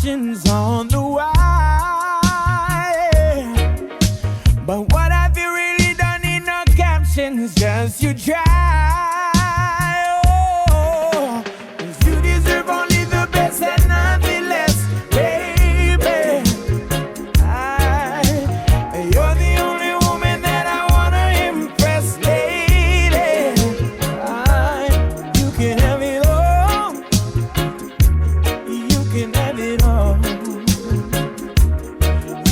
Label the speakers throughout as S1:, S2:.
S1: options on the wire. But what have you really done in no captions? Just you try. Oh, 'cause you deserve only the best and nothing less, baby. You're the only woman that I wanna impress, lady. You can have it all. You can have it all.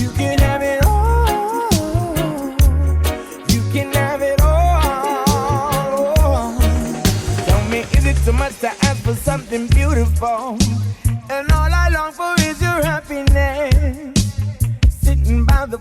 S1: You can have it all. You can have it all. Tell me, is it too much to ask for something beautiful? And all I long for is your happiness. Sitting by the